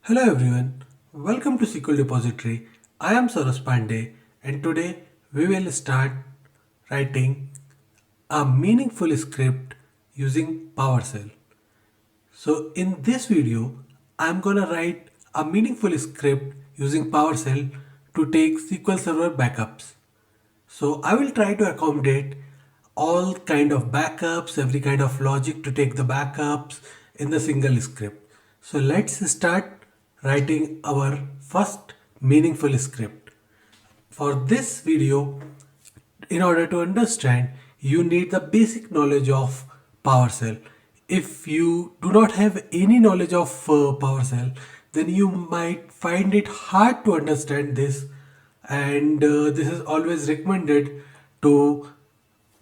Hello everyone, welcome to SQL Depository. I am Saras Pandey and today we will start writing a meaningful script using PowerShell. So in this video, I'm gonna write a meaningful script using PowerShell to take SQL Server backups. So I will try to accommodate all kind of backups, every kind of logic to take the backups in the single script. So let's start writing our first meaningful script. For this video, in order to understand, you need the basic knowledge of PowerShell. If you do not have any knowledge of PowerShell, then you might find it hard to understand this, and this is always recommended to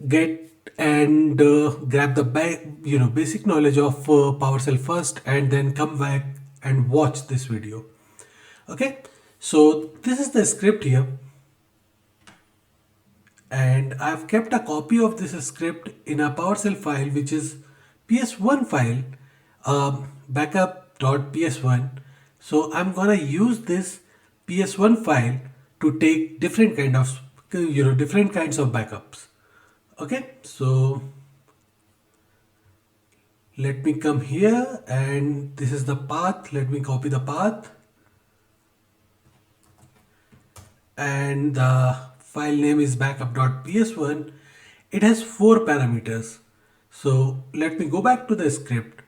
get and grab the basic knowledge of PowerShell first, and then come back and watch this video. Okay, so this is the script here, and I've kept a copy of this script in a PowerShell file, which is ps1 file, backup.ps1. So I'm gonna use this ps1 file to take different kinds of backups. Okay, so let me come here, and this is the path. Let me copy the path, and the file name is backup.ps1. It has four parameters. So let me go back to the script,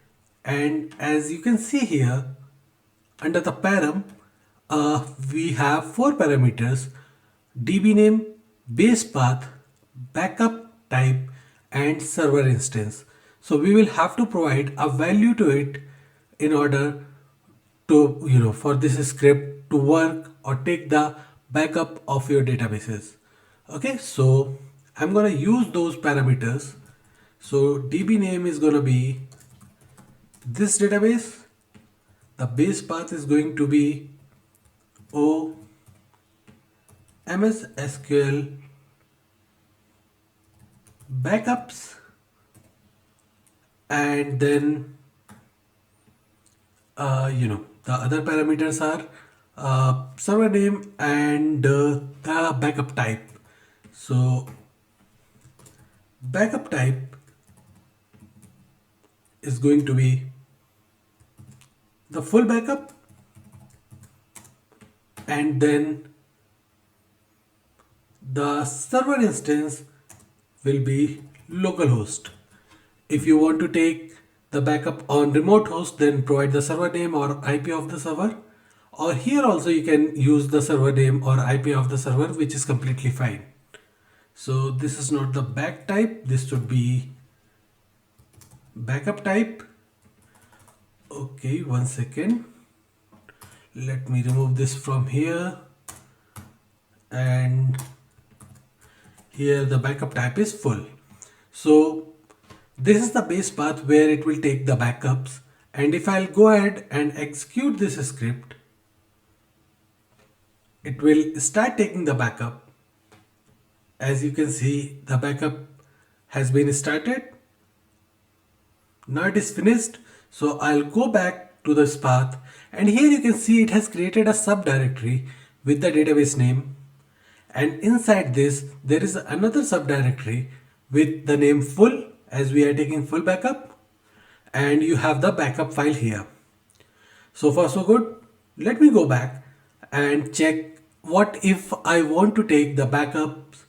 and as you can see here, under the param, we have four parameters: db name, base path, backup type, and server instance. So we will have to provide a value to it in order to, for this script to work or take the backup of your databases. Okay, so I'm gonna use those parameters. So db name is gonna be this database. The base path is going to be o ms sql backups, and then the other parameters are server name and the backup type. So backup type is going to be the full backup, and then the server instance will be localhost. If you want to take the backup on remote host, then provide the server name or IP of the server. Or here also you can use the server name or IP of the server, which is completely fine. So this is not the back type, this should be backup type. Okay, one second. Let me remove this from here, and here the backup type is full. So this is the base path where it will take the backups, and if I'll go ahead and execute this script, it will start taking the backup. As you can see, the backup has been started. Now it is finished. So I'll go back to this path, and here you can see it has created a subdirectory with the database name, and inside this there is another subdirectory with the name full, as we are taking full backup, and you have the backup file here. So far so good. Let me go back and check what if I want to take the backups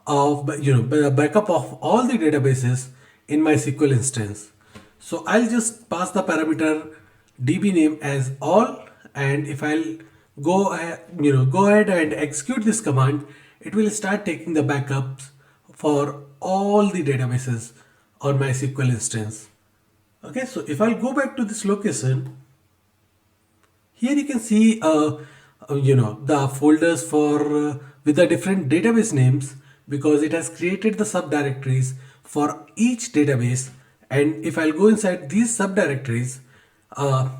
of the backup of all the databases in my SQL instance. So I'll just pass the parameter db name as all, and if I'll go ahead and execute this command, it will start taking the backups for all the databases on my SQL instance. Okay, so if I'll go back to this location, here you can see the folders for with the different database names, because it has created the subdirectories for each database. And if I'll go inside these subdirectories,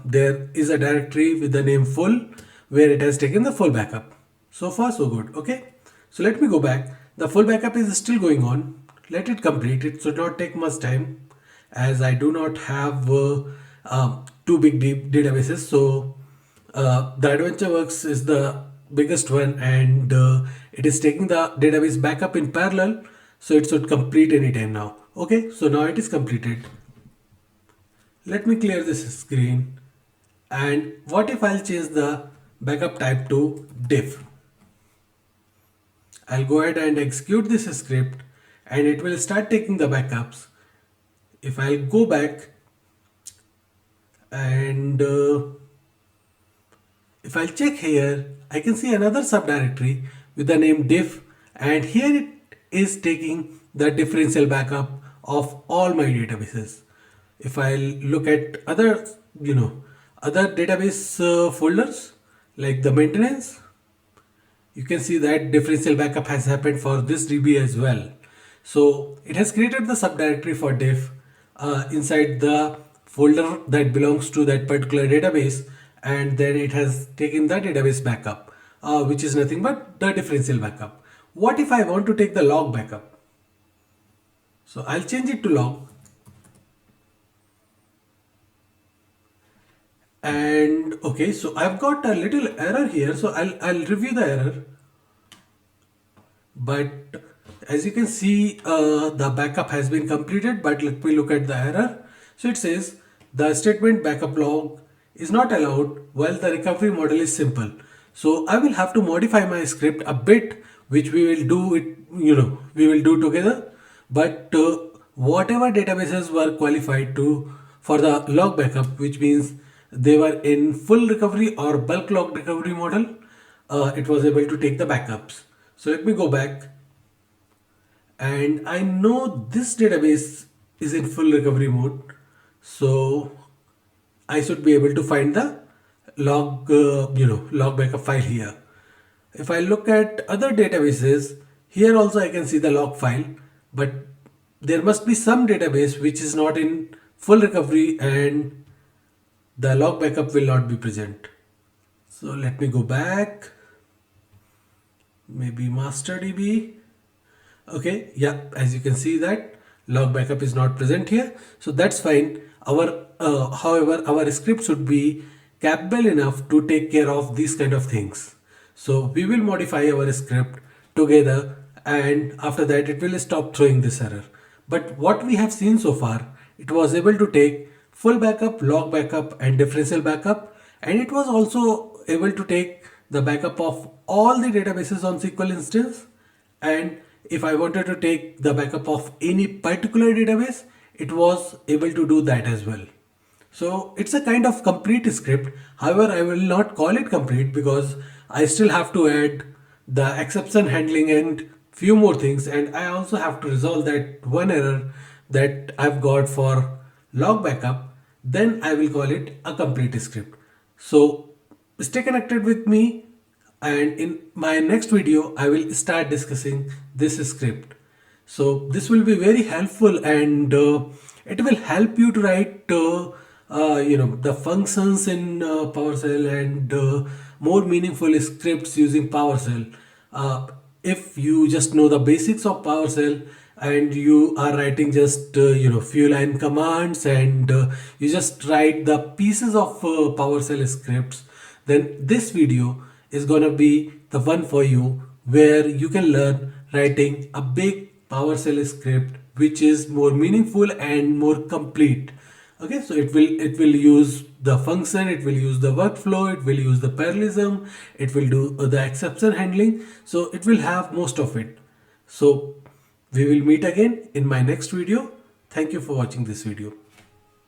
there is a directory with the name full where it has taken the full backup. So far so good. Okay, so let me go back. The full backup is still going on. Let it complete. It should not take much time, as I do not have two big deep databases. So The adventure works is the biggest one, and it is taking the database backup in parallel, so it should complete anytime now. Okay, so now it is completed. Let me clear this screen. And what if I'll change the backup type to diff? I'll go ahead and execute this script and it will start taking the backups. If I'll go back and if I'll check here, I can see another subdirectory with the name diff, and here it is taking the differential backup of all my databases. If I look at other, other database folders like the maintenance, you can see that differential backup has happened for this DB as well. So it has created the subdirectory for diff inside the folder that belongs to that particular database, and then it has taken the database backup, which is nothing but the differential backup. What if I want to take the log backup? So I'll change it to log. And okay, so I've got a little error here, so I'll review the error. But as you can see, the backup has been completed, but let me look at the error. So it says the statement backup log is not allowed while the recovery model is simple. So I will have to modify my script a bit, which we will do it, we will do together. But whatever databases were qualified to for the log backup, which means they were in full recovery or bulk log recovery model, it was able to take the backups. So let me go back, and I know this database is in full recovery mode, so I should be able to find the log, log backup file here. If I look at other databases, here also I can see the log file, but there must be some database which is not in full recovery and the log backup will not be present. So let me go back, maybe master DB. Okay, yeah, as you can see that log backup is not present here, so that's fine. However, our script should be capable enough to take care of these kind of things. So we will modify our script together, and after that it will stop throwing this error. But what we have seen so far, it was able to take full backup, log backup and differential backup, and it was also able to take the backup of all the databases on SQL instance. And if I wanted to take the backup of any particular database, it was able to do that as well. So it's a kind of complete script. However, I will not call it complete because I still have to add the exception handling and few more things, and I also have to resolve that one error that I've got for log backup. Then I will call it a complete script. So stay connected with me, and in my next video I will start discussing this script. So this will be very helpful, and it will help you to write the functions in PowerShell and more meaningful scripts using PowerShell. If you just know the basics of PowerShell and you are writing just few line commands, and you just write the pieces of PowerShell scripts, then this video is gonna be the one for you, where you can learn writing a big PowerShell script which is more meaningful and more complete. Okay, so it will use the function, it will use the workflow, it will use the parallelism, it will do the exception handling. So it will have most of it. So we will meet again in my next video. Thank you for watching this video.